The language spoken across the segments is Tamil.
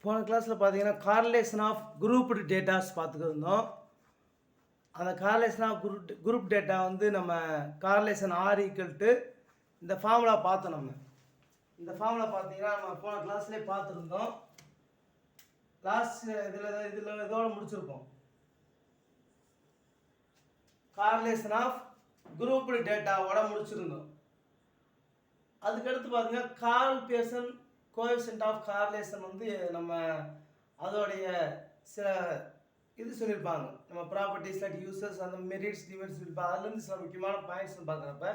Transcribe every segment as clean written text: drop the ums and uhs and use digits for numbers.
போன கிளாஸில் பார்த்தீங்கன்னா கார்லேஷன் ஆஃப் குரூப்டு டேட்டாஸ் பார்த்துக்கிருந்தோம். அந்த கார்லேஷன் ஆஃப் குரூப் டேட்டா வந்து நம்ம கார்லேஷன் ஆர் ஈக்குவல் டு இந்த ஃபார்முலா பார்த்தோம். இந்த ஃபார்முலா பார்த்தீங்கன்னா நம்ம போன கிளாஸ்லேயே பார்த்துருந்தோம். லாஸ்ட் இதில் இதோட முடிச்சிருக்கோம். கார்லேஷன் ஆஃப் குரூப்டு டேட்டாவோட முடிச்சிருந்தோம். அதுக்கடுத்து பார்த்தீங்கன்னா Karl Pearson coefficient of correlation வந்து நம்ம அதோடைய சில இது சொல்லியிருப்பாங்க. நம்ம ப்ராப்பர்ட்டிஸ் லைக் யூசர்ஸ் அந்த மெரிட்ஸ் டிமெரிட்ஸ் சொல்லியிருப்பாங்க. அதுலேருந்து சில முக்கியமான பாயிண்ட்ஸ் பார்க்குறப்ப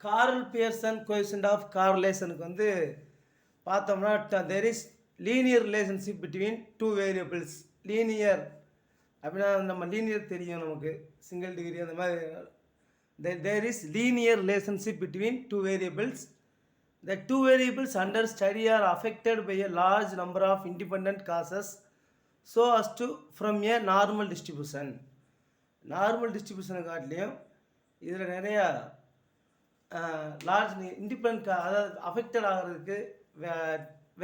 கார்ல் பியர்சன் கோஎஃபிஷியன்ட் ஆஃப் கார்லேஷனுக்கு வந்து பார்த்தோம்னா there is linear relationship between two variables. Linear அப்படின்னா நம்ம லீனியர் தெரியும் நமக்கு, சிங்கிள் டிகிரி அந்த மாதிரி. There is linear relationship between two variables. The two variables under study are affected by a large number of independent causes so as to from a normal distribution. Normal டிஸ்ட்ரிபியூஷனை காட்டிலையும் இதில் நிறையா லார்ஜ் இண்டிபெண்ட் அதாவது அஃபெக்டட் ஆகிறதுக்கு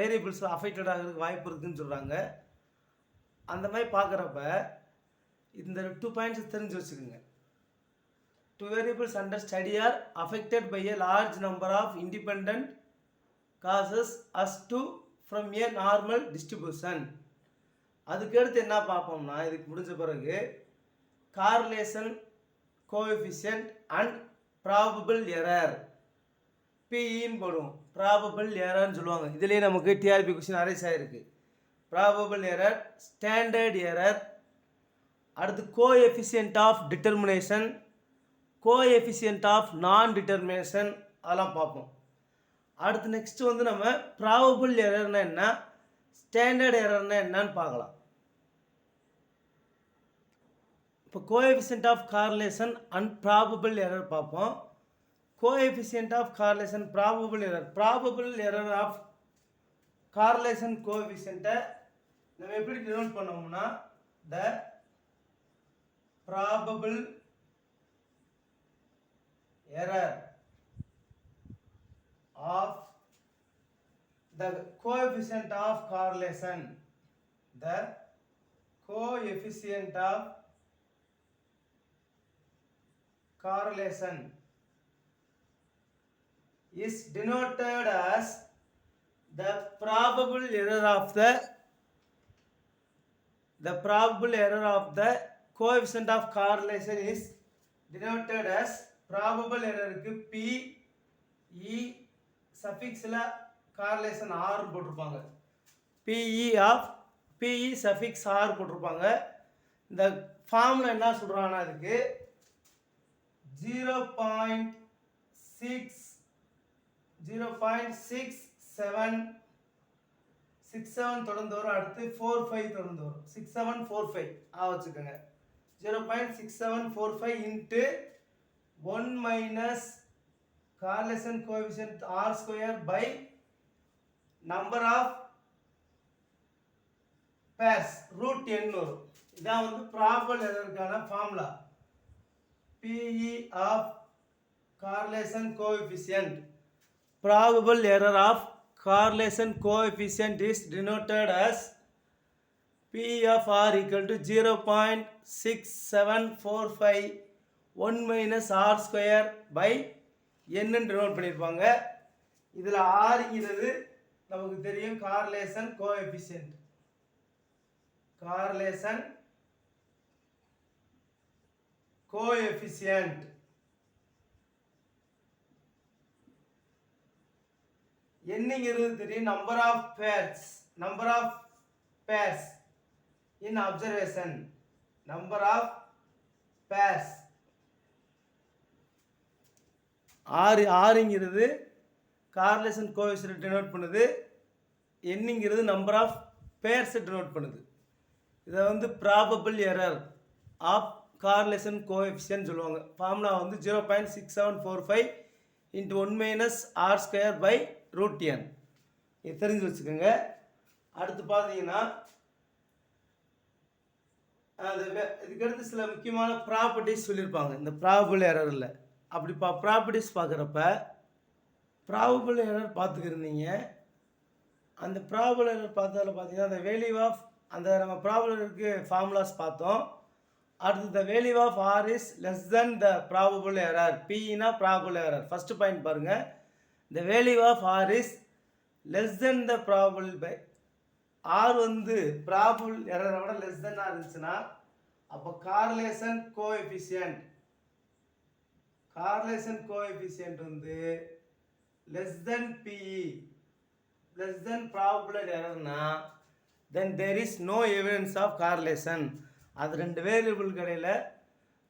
வேரியபிள்ஸ் அஃபெக்டட் ஆகிறதுக்கு வாய்ப்பு இருக்குதுன்னு சொல்கிறாங்க. அந்த மாதிரி பார்க்குறப்ப இந்த 2 பாயிண்ட்ஸ் தெரிஞ்சு வச்சுக்கோங்க. Two variables under study are affected by a large number of independent causes as to from a normal distribution. அதுக்கடுத்து என்ன பார்ப்போம்னா, இதுக்கு முடிஞ்ச பிறகு correlation coefficient and probable error பிஇன்னு போடுவோம். ப்ராபபிள் எரர்னு சொல்லுவாங்க. இதுலேயே நமக்கு டிஆர்பி கொஸ்டின் அரைஸ் ஆகிருக்கு. ப்ராபபிள் எரர், ஸ்டாண்டர்ட் எரர், அடுத்து coefficient of determination, coefficient of non determination, அதெல்லாம் பார்ப்போம். அடுத்து நெக்ஸ்ட் வந்து நம்ம ப்ராபபிள் எரர்னா என்ன, ஸ்டாண்டர்ட் எரர்னா என்னன்னு பார்க்கலாம். இப்போ coefficient of correlation and probable error பார்ப்போம். Coefficient of correlation, probable error. Probable error of correlation கோஎஃபிஷியன்ட்டை நம்ம எப்படி டினோட் பண்ணோம்னா, the probable error of the coefficient of correlation, the coefficient of correlation is denoted as the probable error of the probable error of the coefficient of correlation is denoted as probable எரருக்கு பி இ சஃபிக்ஸில் கார்லேஷன் ஆர் போட்டிருப்பாங்க. பிஇ சஃபிக்ஸ் ஆர் போட்டிருப்பாங்க. இந்த ஃபார்மில் என்ன சொல்கிறாங்கன்னா, அதுக்கு 0.67 தொடர்ந்து வரும். அடுத்து 45 தொடர்ந்து வரும். 6745 வச்சுக்கோங்க. 0.6745 into 1 minus correlation coefficient r square by number of pairs root n வரும். இதான் வந்து ப்ராபபிள் எரருக்கான formula. PE of correlation coefficient, probable error of correlation coefficient is denoted as PE of r equal to 0.6745 1 minus r square by n note பண்ணியிருப்பாங்க. இதில் ஆர்ங்கிறது நமக்கு தெரியும் கார்லேஷன் கோஎஃபிஷியன்ட். கார்லேஷன் கோஎஃபிஷியன்ட் என்னங்கிறது தெரியும். Number of pairs in observation, number of pairs. ஆறுங்கிறது கார்லேஷன் கோஎஃபிஷியன்ட் டினோட் பண்ணுது. என்னங்கிறது நம்பர் ஆஃப் பேர்ஸை டினோட் பண்ணுது. இதை வந்து probable error of correlation coefficient சொல்லுவாங்க. ஃபார்முலா வந்து 0.6745 into 1 minus R square by root n. இது தெரிஞ்சு வச்சுக்கோங்க. அடுத்து பார்த்தீங்கன்னா இதுக்கடுத்து சில முக்கியமான ப்ராப்பர்ட்டிஸ் சொல்லியிருப்பாங்க இந்த ப்ராபபிள் எரரில். அப்படி ப்ராப்பர்ட்டிஸ் பார்க்குறப்ப ப்ராபபிள் எரர் பார்த்துக்கிருந்தீங்க. அந்த ப்ராபபிள் எரர் பார்த்ததில் பார்த்தீங்கன்னா அந்த வேல்யூ ஆஃப் அந்த நம்ம ப்ராபபிள் எரருக்கு ஃபார்முலாஸ் பார்த்தோம். அடுத்து the value of R is less than the probable error. பினா ப்ராபபிள் எரர். ஃபஸ்ட்டு பாயிண்ட் பாருங்கள். The value of R is less than the probable by R வந்து ப்ராபபிள் எரரை விட லெஸ் தென்னாக இருந்துச்சுன்னா அப்போ கார்லேஷன் கோஎஃபிஷியன்ட் வந்து less than PE less than probable errorனா then there is no evidence of correlation. அது ரெண்டு வேரியபிள் கடையில்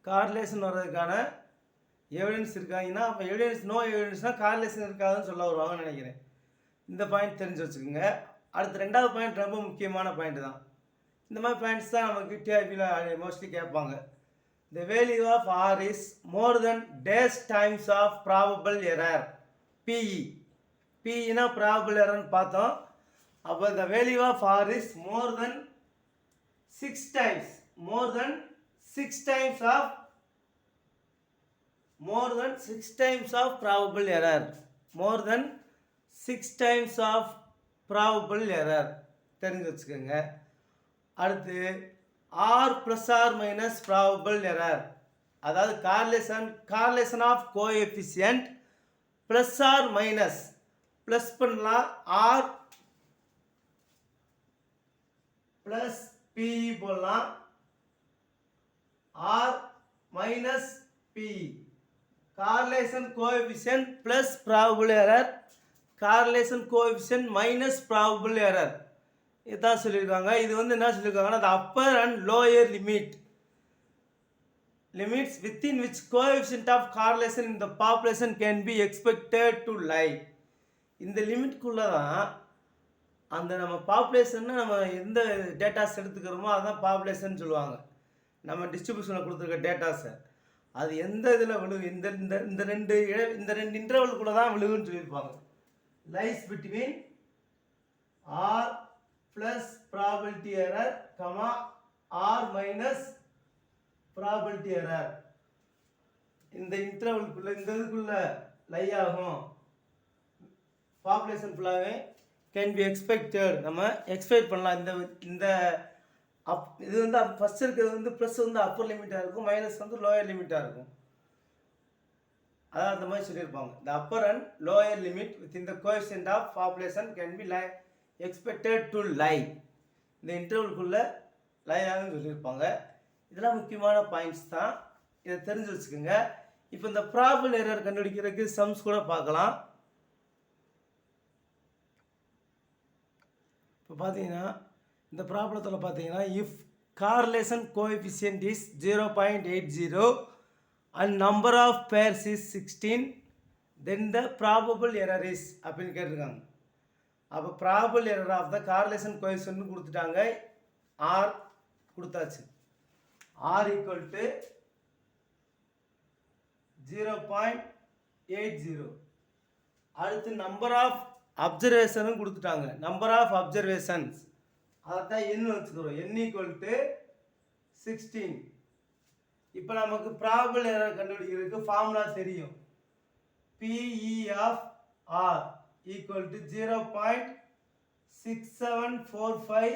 கார்லேஷன் வர்றதுக்கான எவிடன்ஸ் இருக்காங்கன்னா அப்போ நோ எவிடன்ஸ்னால் கார்லேஷன் இருக்காதுன்னு சொல்ல வருவாங்கன்னு நினைக்கிறேன். இந்த பாயிண்ட் தெரிஞ்சு வச்சுக்கோங்க. அடுத்து ரெண்டாவது பாயிண்ட் ரொம்ப முக்கியமான பாயிண்ட் தான். இந்த மாதிரி பாயிண்ட்ஸ் தான் நமக்கு டிஆர்பியில் மோஸ்ட்லி கேட்பாங்க. The value of R is more than days times of probable error PE. பிஇனா ப்ராபபிள் எரர்னு பார்த்தோம். அப்போ the value of r is more than 6 times of probable error. more than 6 times of probable error தெரிஞ்சு வச்சுக்கோங்க. அடுத்து r plus or minus probable error, அதாவது correlation of coefficient plus or minus. Plus பண்ணலாம் ஆர் ப்ளஸ் பிஇ போடலாம், r minus PE. Correlation coefficient plus probable error, correlation coefficient minus probable error, இதுதான் சொல்லியிருக்காங்க. இது வந்து என்ன சொல்லியிருக்காங்கன்னா the upper and lower limits within which coefficient of correlation in the population can be expected to lie. இந்த லிமிட்குள்ளே தான் அந்த நம்ம பாப்புலேஷன்னு நம்ம எந்த டேட்டாஸ் எடுத்துக்கிறோமோ அதுதான் பாப்புலேஷன் சொல்லுவாங்க. நம்ம டிஸ்ட்ரிபியூஷனில் கொடுத்துருக்க டேட்டாஸை அது எந்த இதில் விழுகு, இந்த ரெண்டு இன்டர்வலுக்குள்ளே தான் விழுகுன்னு சொல்லியிருப்பாங்க. Lies between r plus probability error comma r minus probability error. இந்த இன்டர்வலுக்குள்ளே இந்த இதுக்குள்ளே லை ஆகும். பாப்புலேஷன் ஃபுல்லாகவே கேன் பி எக்ஸ்பெக்டட், நம்ம எக்ஸ்பெக்ட் பண்ணலாம். இந்த இது வந்து ஃபஸ்ட் இருக்கிறது வந்து ப்ளஸ் வந்து அப்பர் லிமிட்டாக இருக்கும், மைனஸ் வந்து லோயர் லிமிட்டாக இருக்கும். அதான் அந்த மாதிரி சொல்லியிருப்பாங்க. The upper and lower limit with இந்த coefficient of population can be expected to lie. இந்த இன்டர்வலுக்குள்ளே லை ஆகுன்னு சொல்லியிருப்பாங்க. இதெல்லாம் முக்கியமான பாயிண்ட்ஸ் தான், இதை தெரிஞ்சு வச்சுக்கோங்க. இப்போ இந்த ப்ராபபிள் எரர் கண்டுபிடிக்கிறதுக்கு சம்ஸ் கூட பார்க்கலாம். இப்போ பார்த்தீங்கன்னா இந்த ப்ராப்ளத்தில் பார்த்தீங்கன்னா if correlation coefficient is 0.80 and number of pairs is 16 then the probable error is அப்படின்னு கேட்டிருக்காங்க. அப்போ probable error of the correlation கோஎஃபிஷியன்ட்னு கொடுத்துட்டாங்க, ஆர் கொடுத்தாச்சு. R equal to 0.80. அடுத்து நம்பர் ஆஃப் அப்சர்வேஷனும் கொடுத்துட்டாங்க, நம்பர் ஆஃப் அப்சர்வேஷன்ஸ் அதைத்தான் என்னு வச்சுக்கிறோம், n ஈக்குவல் டு 16. இப்போ நமக்கு ப்ராபபிள் எரர் கண்டுபிடிக்கிறதுக்கு ஃபார்முலா தெரியும். PE of R equal to 0.6745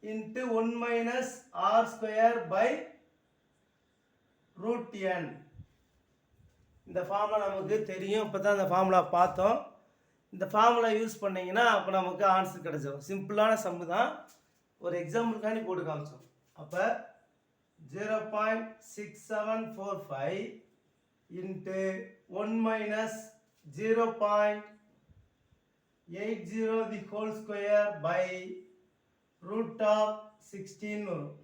into 1 minus R square by √n. இந்த ஃபார்முலா நமக்கு தெரியும். இப்போ தான் இந்த ஃபார்முலா பார்த்தோம். இந்த ஃபார்முலா யூஸ் பண்ணிங்கன்னா அப்போ நமக்கு ஆன்சர் கிடச்சிடும். சிம்பிளான சம்மு தான், ஒரு எக்ஸாம்பிளுக்காண்டி போட்டு காமிச்சோம். அப்போ 0.6745 into 1 minus 0.80 the whole square by √16 வரும்,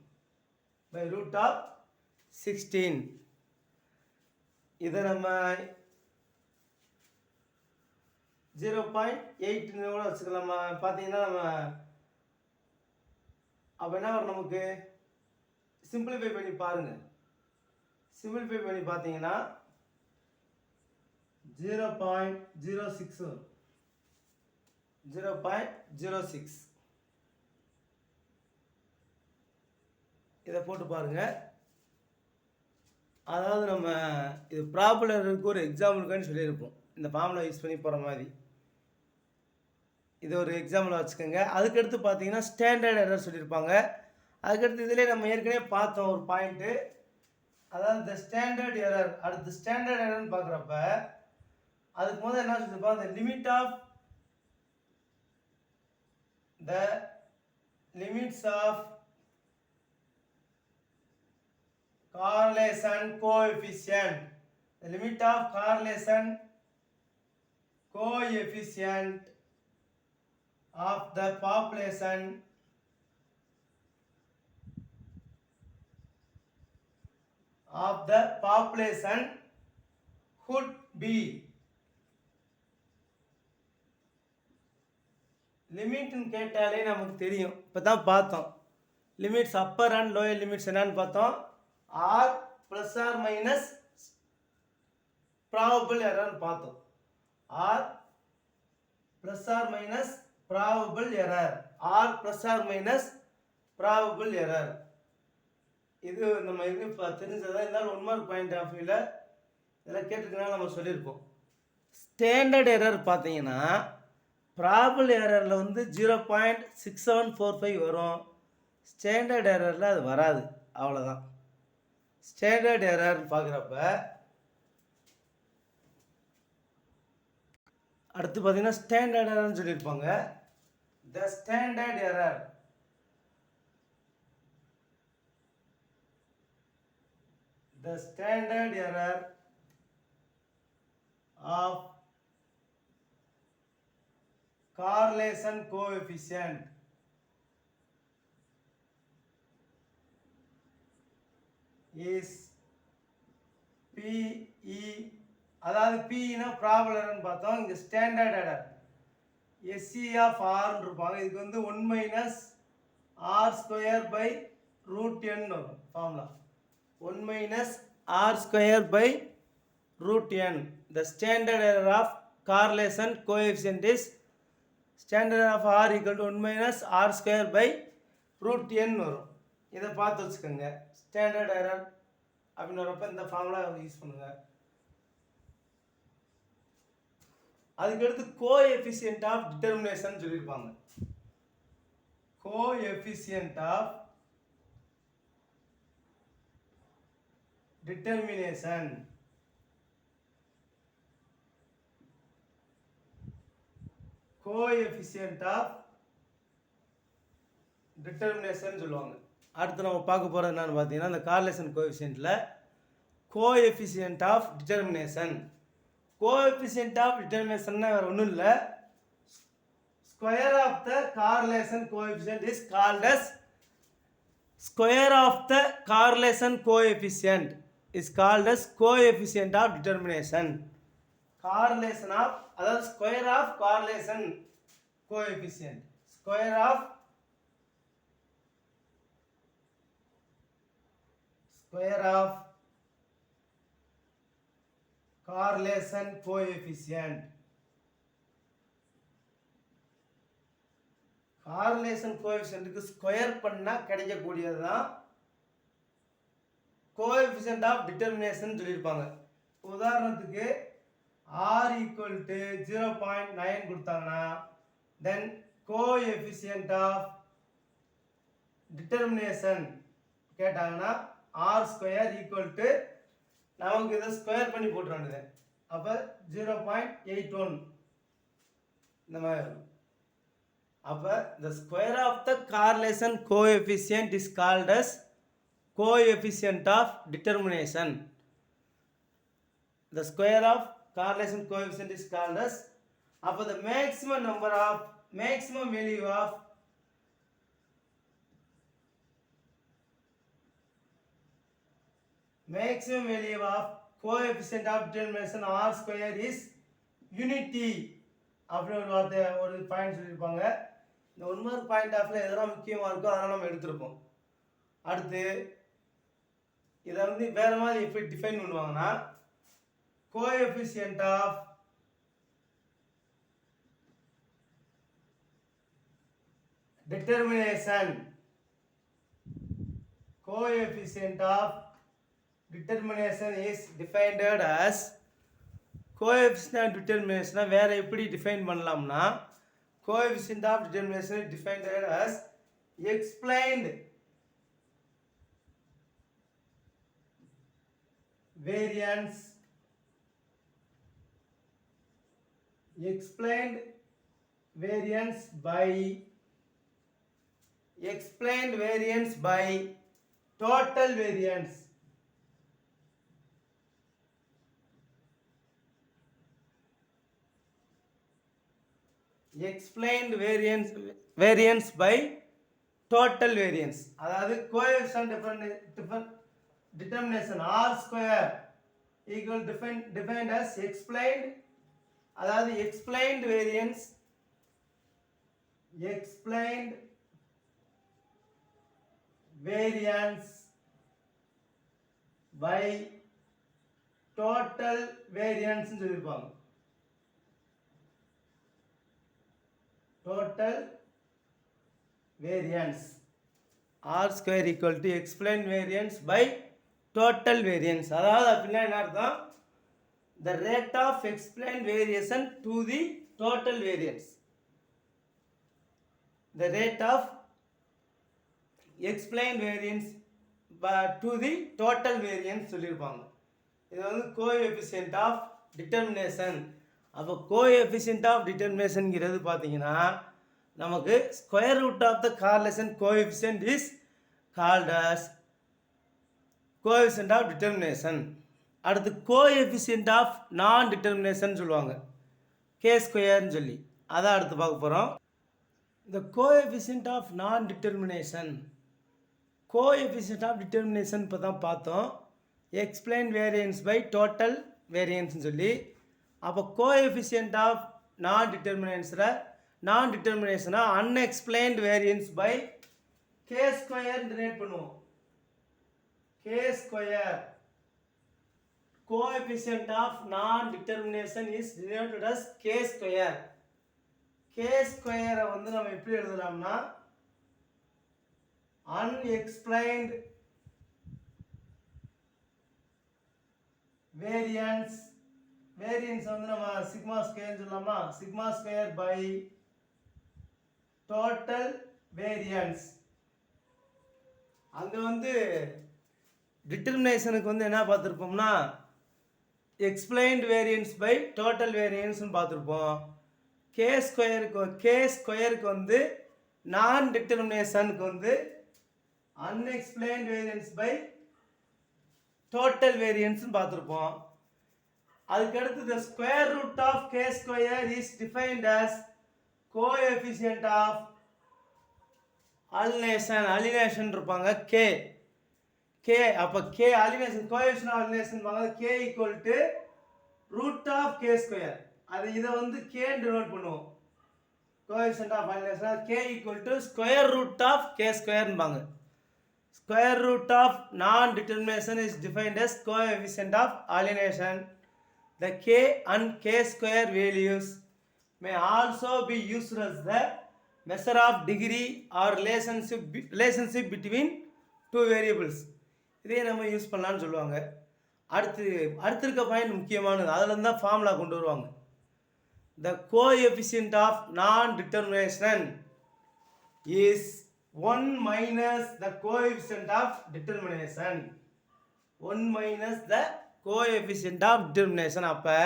பை √16. இதை நம்ம 0.8 கூட வச்சுக்கலாம். பார்த்தீங்கன்னா நம்ம அப்போ என்ன வரும், நமக்கு சிம்பிளிஃபை பண்ணி பாருங்கள். சிம்பிளிஃபை பண்ணி பார்த்தீங்கன்னா 0.06 வரும், 0.06. இதை போட்டு பாருங்கள். அதாவது நம்ம இது ப்ராபபிள் எரருக்கு ஒரு எக்ஸாம்பிளுக்கான்னு சொல்லியிருப்போம், இந்த ஃபார்முலா யூஸ் பண்ணி போகிற மாதிரி. இது ஒரு எக்ஸாம்பிள் வச்சுக்கோங்க. அதுக்கடுத்து பார்த்தீங்கன்னா ஸ்டாண்டர்ட் எரர் சொல்லியிருப்பாங்க. அதுக்கடுத்து இதிலே நம்ம ஏற்கனவே பார்த்தோம் ஒரு பாயிண்ட்டு. அதாவது இந்த ஸ்டாண்டர்ட் எரர், அடுத்து ஸ்டாண்டர்ட் எரர்னு பார்க்குறப்ப அதுக்கு முதல்ல என்ன சொல்லியிருப்போம், the limit of the limits of correlation coefficient, the limit of correlation coefficient of the population would be. லிமிட்னு கேட்டாலே நமக்கு தெரியும். இப்போ தான் பார்த்தோம் limits, upper and lower limits என்னன்னு பார்த்தோம். R plus R minus probable எரர்னு பார்த்தோம். R plus R minus probable error, R plus R minus probable error. இது நம்ம இது இப்போ தெரிஞ்சதாக இருந்தாலும் 1 மார்க் பாயிண்ட் ஆஃப் வியூவில் இதெல்லாம் கேட்டுக்கனால நம்ம சொல்லியிருப்போம். ஸ்டாண்டர்ட் எரர் பார்த்தீங்கன்னா ப்ராபபிள் எரரில் வந்து 0.6745 வரும். ஸ்டாண்டர்ட் எரரில் அது வராது, அவ்வளோதான். ஸ்டாண்டர்ட் எரர் பார்க்குறப்ப அடுத்து பார்த்தீங்கன்னா ஸ்டாண்டர்ட் எரர்னு சொல்லியிருப்பாங்க. The standard error, the standard error of correlation coefficient is PE. அதாவது PEனா ப்ராபபிள் எரர்னு பார்த்தோம். இங்கே ஸ்டாண்டர்ட் எரர் SE ஆஃப் ஆர்னு இருப்பாங்க. இதுக்கு வந்து 1 minus R square by root n வரும் formula. 1 minus r square by root n. The standard error of correlation coefficient is standard error of r equal to 1 minus r square by root n வரும். இதை பார்த்து வச்சுக்கோங்க. ஸ்டாண்டர்ட் எரர் அப்படின்னு வரப்போ இந்த ஃபார்முலா யூஸ் பண்ணுங்க. அதுக்கடுத்து கோஎஃபிஷியன்ட் ஆஃப் டிட்டர்மினேஷன் சொல்லியிருப்பாங்க. Coefficient of determination, coefficient of determination சொல்லுவாங்க. அடுத்து நம்ம பார்க்க போகிறது என்னன்னு பார்த்தீங்கன்னா இந்த கார்லேஷன் கோஎஃபிஷியன்ட்டில் coefficient of determination. Coefficient of டிட்டர்மினேஷன்னா வேறு ஒன்றும் இல்லை, square of the correlation coefficient is called as square of the correlation coefficient is called as coefficient of determination. Correlation of, அதாவது square of correlation coefficient, square of correlation coefficient. Correlation கோஎஃபிஷியன்ட்டுக்கு ஸ்கொயர் பண்ணால் கிடைக்கக்கூடியது தான் கோஎஃபிஷியன்ட் ஆஃப் டிட்டர்மினேஷன் சொல்லியிருப்பாங்க. உதாரணத்துக்கு ஆர் ஈக்குவல் டு 0.9 கொடுத்தாங்கன்னா தென் கோஎஃபிஷியன்ட் ஆஃப் டிட்டர்மினேஷன் கேட்டாங்கன்னா ஆர் ஸ்கொயர் ஈக்குவல் டு நமக்கு இதை ஸ்கொயர் பண்ணி போட்டுருவானுது. அப்போ 0.81 இந்த மாதிரி இருக்கும். அப்போ the square of the correlation coefficient is called as coefficient of determination. The square of correlation coefficient is called as, அப்போ the maximum value of coefficient of determination r square is unity அப்படி ஒரு வார்த்தை ஒரு பாயிண்ட் சொல்லியிருப்பாங்க. இந்த 1 மார்க் பாயிண்ட் ஆஃப்ல எதெல்லாம் முக்கியமாக இருக்கோ அதெல்லாம் நம்ம எடுத்திருப்போம். அடுத்து இதை வந்து வேறு மாதிரி எப்படி டிஃபைன் பண்ணுவாங்கன்னா coefficient of determination, coefficient of determination is defined as coefficient of டிட்டர்மினேஷனை வேறு எப்படி டிஃபைன் பண்ணலாம்னா coefficient of determination is defined as explained variance by total variance. Explained variance by total variance. அதாவது coefficient determination r square equal defined as explained, அதாவது explained variance by total variance ன்னு சொல்லிருப்பாங்க. total variance r square equal to explained variance by total variance. அதாவது அப்படின்னா என்ன அர்த்தம்? the rate of explained variation to the total variance. the rate of explained variance to the total variance சொல்லியிருப்பாங்க. இது வந்து coefficient of determination. அப்போ கோஎஃபிஷியன்ட் ஆஃப் டிட்டர்மினேஷன்ங்கிறது பார்த்தீங்கன்னா நமக்கு square root of the correlation coefficient is called as coefficient of determination. அடுத்து கோஎஃபிஷியன்ட் ஆஃப் நான் டிட்டர்மினேஷன் சொல்லுவாங்க, கே ஸ்கொயர்னு சொல்லி, அதான் அடுத்து பார்க்க போகிறோம். இந்த coefficient of non determination, coefficient of determination இப்போ தான் பார்த்தோம், எக்ஸ்பிளைன் வேரியன்ஸ் பை டோட்டல் வேரியன்ஸ்னு சொல்லி. அப்போ கோஎஃபிஷியன்ட் ஆஃப் நான் டிட்டர்மினேஷனை unexplained variance by K square denote பண்ணுவோம். K square coefficient of non determination is denoted as K square. K ஸ்கொயரை வந்து நம்ம எப்படி எழுதலாம்னா அன்எக்ஸ்பிளைன்ட் வேரியன்ஸ் வந்து நம்ம சிக்மா ஸ்கொயர் சொல்லலாமா, sigma square by total variance. அங்கே வந்து டிட்டர்மினேஷனுக்கு வந்து என்ன பார்த்துருப்போம்னா எக்ஸ்பிளைன்டு வேரியன்ஸ் பை டோட்டல் வேரியன்ஸ்னு பார்த்துருப்போம். கே ஸ்கொயருக்கு வந்து நான் டிட்டர்மினேஷனுக்கு வந்து அன்எக்ஸ்பிளைன்டு வேரியன்ஸ் பை டோட்டல் வேரியன்ஸ்னு பார்த்துருப்போம். அதுக்கடுத்து the square root of k square is defined as coefficient of alienation இருப்பாங்க k. அப்போ k alienation coefficient of alienation பாங்க k equal to root of k square. இதை வந்து k denote பண்ணுவோம். coefficient of alienation k equal to square root of k square பாங்க. square root of non determination is defined as coefficient of alienation. The k and k square values may also be used as the measure of degree or relationship between two variables. இதே நம்ம யூஸ் பண்ணலான்னு சொல்லுவாங்க. அடுத்து இருக்க பாயிண்ட் முக்கியமானது, அதில் தான் ஃபார்முலா கொண்டு வருவாங்க. The coefficient of non-determination is 1 minus the coefficient of determination. 1 minus the coefficient of determination. அப்போ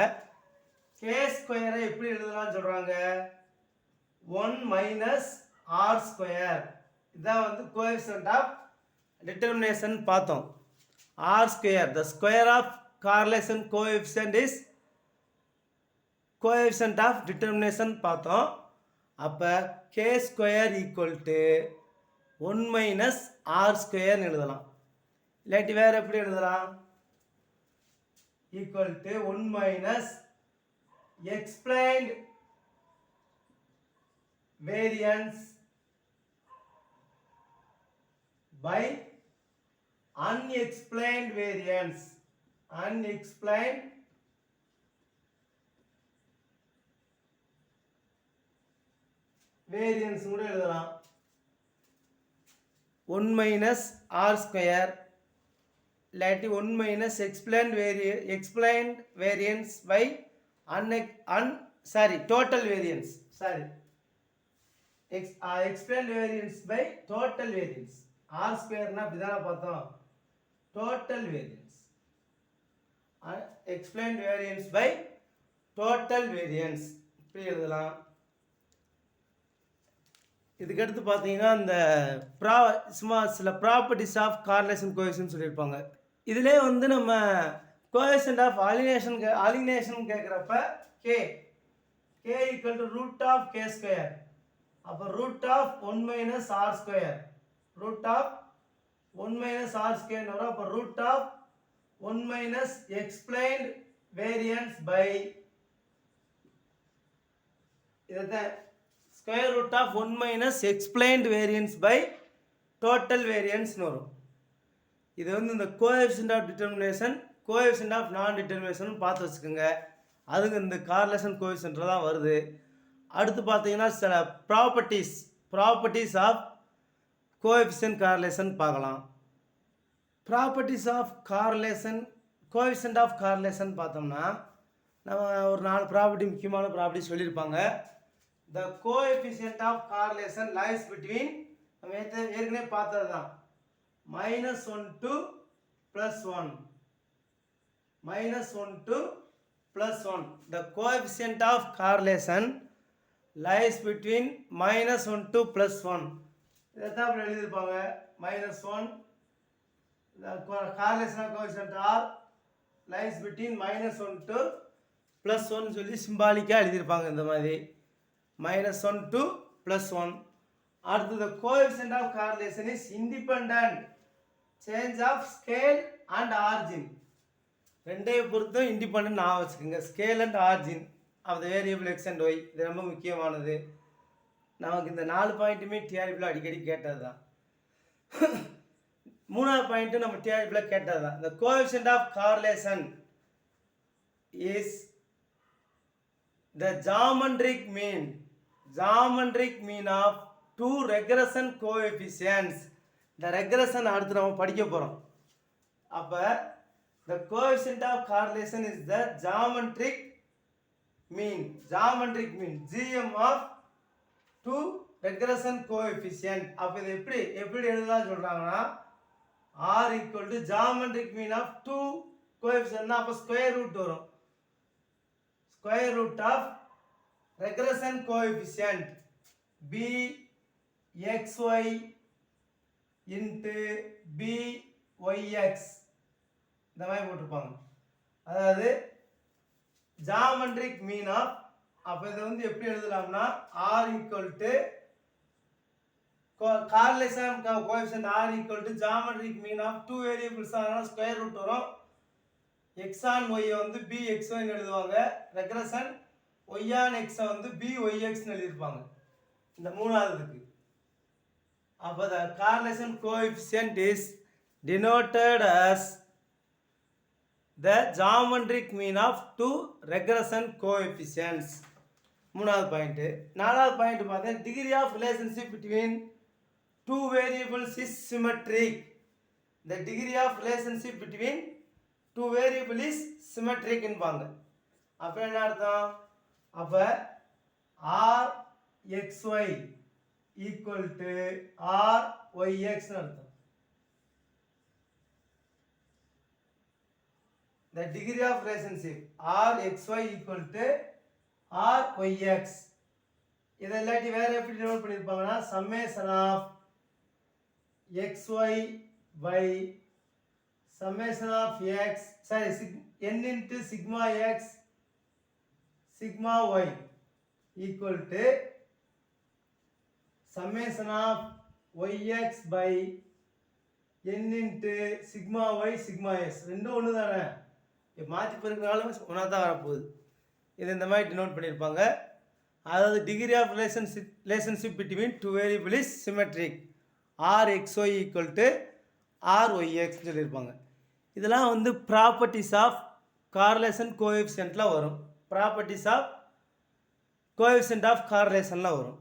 கே ஸ்கொயரை எப்படி எழுதலாம்னு சொல்கிறாங்க, 1 மைனஸ் ஆர் ஸ்கொயர். இதான் வந்து கோஎஃபிஷியன்ட் ஆஃப் டிட்டர்மினேஷன் பார்த்தோம். R square the square of correlation coefficient is coefficient of determination பார்த்தோம். அப்போ K square equal to 1 minus R ஸ்கொயர்னு எழுதலாம். இல்லாட்டி வேறு எப்படி எழுதலாம், equal to 1 minus explained variance by unexplained variance. Unexplained variance கூட எழுதலாம். 1 minus r square இல்லாட்டி 1 minus explained variance by total variance. Explained variance by total variance. R ஸ்கொயர்னா அப்படிதானே பார்த்தோம், total variance. Explained variance by total variance இப்படி எழுதலாம். இதுக்கடுத்து பார்த்தீங்கன்னா இந்த சும்மா சில ப்ராப்பர்ட்டிஸ் ஆஃப் கார்லேஷன் கோஎஃபிஷியன்ட் சொல்லியிருப்பாங்க. இதிலே வந்து நம்ம கோஎஃபிஷியன்ட் ஆஃப் அலினேஷன் கேட்குறப்ப K equal to root of K square. அப்போ root of 1 minus R square, root of 1 minus R ஸ்கொயர்னு வரும். அப்போ root of 1 minus explained variance by இதைத்தான் square root of 1 minus explained variance by total வேரியன்ஸ்னு வரும். இது வந்து இந்த coefficient of determination, coefficient of non determination பார்த்து வச்சுக்கோங்க. அதுக்கு இந்த கார்லேஷன் கோஎஃபிஷியன்ட் தான் வருது. அடுத்து பார்த்தீங்கன்னா சில ப்ராப்பர்ட்டிஸ் ஆஃப் கோஎஃபிஷியன்ட் கார்லேஷன் பார்க்கலாம். Properties of correlation, coefficient of correlation பார்த்தோம்னா நம்ம ஒரு 4 ப்ராப்பர்ட்டி, முக்கியமான ப்ராப்பர்ட்டி சொல்லியிருப்பாங்க. The coefficient of correlation lies between, நம்ம ஏற்கனவே பார்த்தது தான், -1 to +1, -1 to +1. The coefficient of correlation lies between -1 to +1. இதைத்தான் அப்படி எழுதியிருப்பாங்க. -1, the correlation of coefficient R lies between -1 to +1 சொல்லி சிம்பாலிக்காக எழுதியிருப்பாங்க இந்த மாதிரி. -1 to +1. அடுத்து the coefficient of correlation is independent change of scale and origin. ரெண்டையும் பொறுத்தும் இண்டிபெண்டன்ட் நான் வச்சுக்கோங்க. Scale and origin of the variable X and Y, இது ரொம்ப முக்கியமானது. நமக்கு இந்த 4 பாயிண்ட்டுமே டிஆர்பியில் அடிக்கடி கேட்டது தான். 3வது பாயிண்ட்டு நம்ம டிஆர்பியில் கேட்டது தான். the coefficient of correlation is the geometric mean of 2 regression coefficients. இந்த ரெக்ரெஷன் அடுத்து நம்ம படிக்க போகிறோம். அப்போ the coefficient of correlation is the geometric mean GM of 2 regression coefficient. அப்போ இது எப்படி எழுதலாம் சொல்கிறாங்கன்னா, R equal to geometric mean of 2 coefficient. அப்போ ஸ்கொயர் ரூட் வரும். Square root of regression coefficient bxy into byx இந்த மாதிரி போட்டிருப்பாங்க. அதாவது ஜாமெட்ரிக் மீன் ஆஃப், அப்போ இதை வந்து எப்படி எழுதலாம்னா R equal to correlation coefficient R equal to geometric mean of 2 variables, அதனால ஸ்கொயர் ரூட் வரும். x on y வந்து bxy ன்னு எழுதுவாங்க. ரெக்ரெஷன் y on x வந்து byx ன்னு எழுதியிருப்பாங்க இந்த 3வதுக்கு. அப்போ the correlation coefficient is denoted as the geometric mean of 2 regression coefficients. 3வது பாயிண்ட். 4வது பாயிண்ட் பார்த்தா degree of relationship between 2 variables is symmetric. The degree of relationship between 2 variables is symmetric என்பாங்க. அப்போ என்ன அர்த்தம்? அப்போ RxY equal to RYX ன்னு அர்த்தம். The degree of relationship Rxy equal to Ryx. இதை இல்லாட்டி வேற எப்படி denote பண்ணியிருப்பாங்கன்னா summation of xy by summation of x, n into sigma x sigma y equal to summation of yx by n into sigma y sigma s. ரெண்டும் ஒன்று தானே, மாற்றி பிறகுனாலும் ஒன்றா தான் வரப்போகுது. இது இந்த மாதிரி டினோட் பண்ணியிருப்பாங்க. அதாவது degree of relationship between 2 variable is symmetric. Rxy equal to Ryx சொல்லியிருப்பாங்க. இதெல்லாம் வந்து ப்ராப்பர்ட்டிஸ் ஆஃப் கார்லேஷன் கோஎஃபிஷியன்ட்டில் வரும். ப்ராப்பர்ட்டிஸ் ஆஃப் கோஎஃபிஷியன்ட் ஆஃப் கார்லேஷனில் வரும்.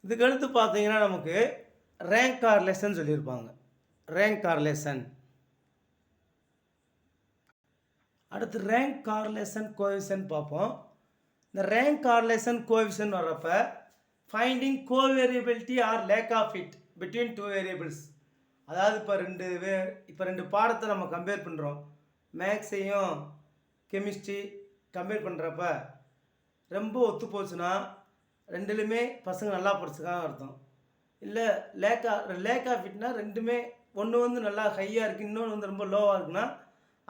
இதுக்கடுத்து பார்த்தீங்கன்னா நமக்கு ரேங்க் கார்லேஷன் சொல்லியிருப்பாங்க. Rank correlation. அடுத்து ரேங்க் கார்லேஷன் கோஎஃபிஷியன்ட் பார்ப்போம். இந்த ரேங்க் கார்லேஷன் கோஎஃபிஷியன்ட் வர்றப்ப finding covariability or lack of it between two variables. அதாவது இப்போ ரெண்டு பாடத்தை நம்ம கம்பேர் பண்ணுறோம். மேக்ஸையும் கெமிஸ்ட்ரி கம்பேர் பண்ணுறப்ப ரொம்ப ஒத்து போச்சுன்னா ரெண்டுலேயுமே பசங்க நல்லா படிச்சுக்காங்க அர்த்தம். இல்லை லேக் ஆஃப் இட்னா ரெண்டுமே ஒன்று வந்து நல்லா ஹையாக இருக்குது, இன்னொன்று வந்து ரொம்ப லோவாக இருக்குன்னா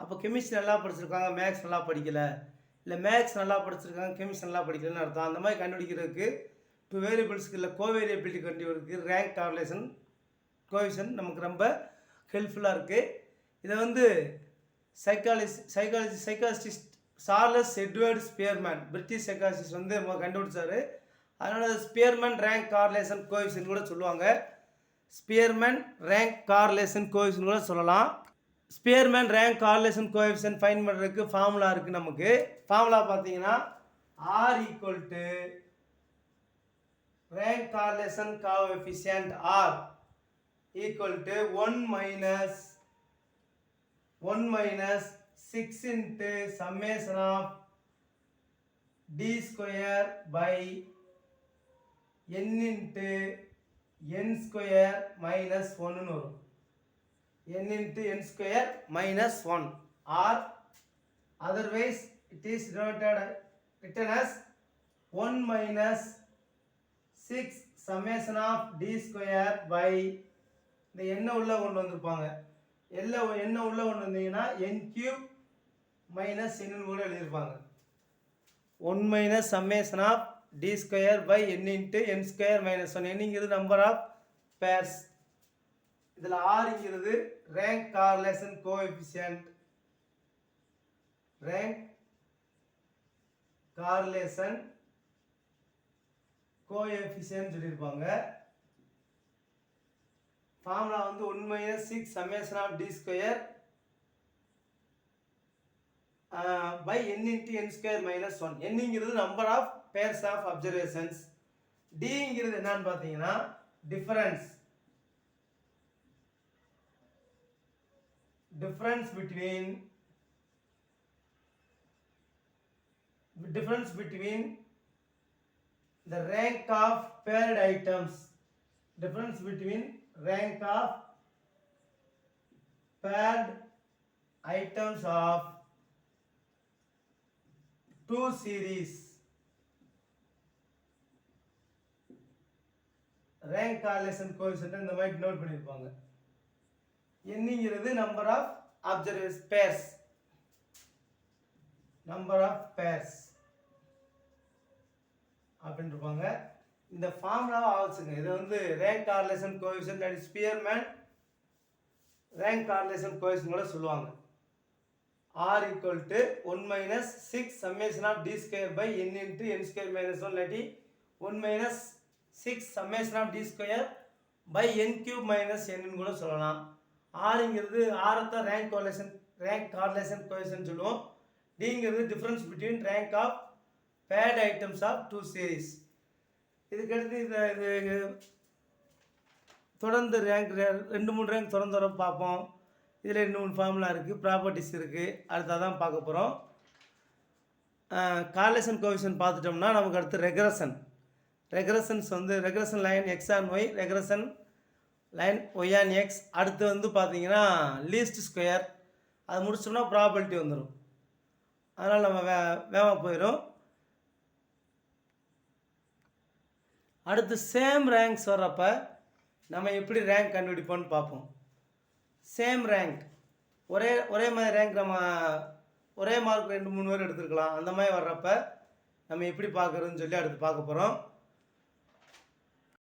அப்போ கெமிஸ்ட்ரி நல்லா படிச்சிருக்காங்க, மேக்ஸ் நல்லா படிக்கலை, இல்லை மேக்ஸ் நல்லா படிச்சிருக்காங்க, கெமிஸ்ட்ரி நல்லா படிக்கலைன்னு அர்த்தம். அந்த மாதிரி கண்டுபிடிக்கிறதுக்கு டூ வேரியபிள்ஸ்க்கு இல்லை கோவேரியபிலிட்டி கண்டுபிடிக்கிறதுக்கு ரேங்க் கார்லேஷன் கோஎஃபிஷியன்ட் நமக்கு ரொம்ப ஹெல்ப்ஃபுல்லாக இருக்குது. இதை வந்து psychologist Charles Edward Spearman, British psychologist வந்து கண்டுபிடிச்சாரு. அதனால் அது ஸ்பியர்மேன் ரேங்க் கார்லேஷன் கோஎஃபிஷியன்ட் கூட சொல்லுவாங்க. ஸ்பியர்மேன் ரேங்க் கார்லேஷன் கோஎஃபிஷியன்ட் கூட சொல்லலாம். Spearman rank correlation coefficient find பண்ணுறதுக்கு ஃபார்முலா இருக்குது. நமக்கு ஃபார்முலா பார்த்தீங்கன்னா R equal to rank correlation coefficient R equal to 1 minus 6 into summation of d square by n into n square minus 1 வரும். n into n square minus 1 or otherwise it is written as 1 minus 6 summation of d square by இந்த எண்ணெய் உள்ள கொண்டு வந்திருப்பாங்க. எண்ணெய் உள்ள கொண்டு வந்தீங்கன்னா என் கியூப் மைனஸ் என்னு கூட எழுதியிருப்பாங்க. 1 minus summation of D square by N into N square minus 1. என்னங்கிறது நம்பர் ஆஃப் பேர்ஸ். இதில் ஆறுங்கிறது rank correlation coefficient. Rank correlation coefficient சொல்லியிருப்பாங்க. ஃபார்முலா வந்து 1 minus 6 summation of d square by n into n square minus 1. n-ங்கிறது number of pairs of observations. d-ங்கிறது என்னன்னு பார்த்தீங்கன்னா difference between the rank of paired items. Difference between rank of paired items of two series. rank correlation coefficient இந்த மாதிரி நோட் பண்ணிருப்பாங்க. என்னங்கிறது number of observation pairs, number of pairs அப்படின்னு இருப்பாங்க. இந்த ஃபார்முலாவை ஆவச்சுங்க. இது வந்து rank correlation coefficient and Spearman rank correlation coefficient கூட சொல்லுவாங்க. R equal to 1 minus 6 summation of D square by n into n square minus 1 இல்லாட்டி 1 minus 6 summation of D square by n cube minus n கூட சொல்லலாம். ஆறுங்கிறது ஆரத்தான் ரேங்க் கார்லேஷன் கோஎஃபிஷியன்ட் சொல்லுவோம். டிங்கிறது difference between rank of paired items of two series. இதுக்கடுத்து இது தொடர்ந்து ரேங்க் 2-3 ரேங்க் தொடர்ந்து வர பார்ப்போம். இதில் 2-3 ஃபார்முலா இருக்குது, ப்ராப்பர்ட்டிஸ் இருக்குது, அடுத்ததான் தான் பார்க்க போகிறோம். கார்லேஷன் கோஎஃபிஷியன்ட் பார்த்துட்டோம்னா நமக்கு அடுத்து ரெக்ரஷன்ஸ் வந்து regression line X on Y, regression line Y on X. அடுத்து வந்து பார்த்தீங்கன்னா லீஸ்ட் ஸ்கொயர். அது முடிச்சோம்னா ப்ராபபிலிட்டி வந்துடும். அதனால் நம்ம வேகமாக போயிடும். அடுத்து சேம் ரேங்க்ஸ் வர்றப்ப நம்ம எப்படி ரேங்க் கண்டுபிடிப்போம்னு பார்ப்போம். சேம் ரேங்க் ஒரே மாதிரி ரேங்க் நம்ம ஒரே மார்க் 2-3 பேர் எடுத்துருக்கலாம். அந்த மாதிரி வர்றப்ப நம்ம எப்படி பார்க்குறதுன்னு சொல்லி அடுத்து பார்க்க போகிறோம்.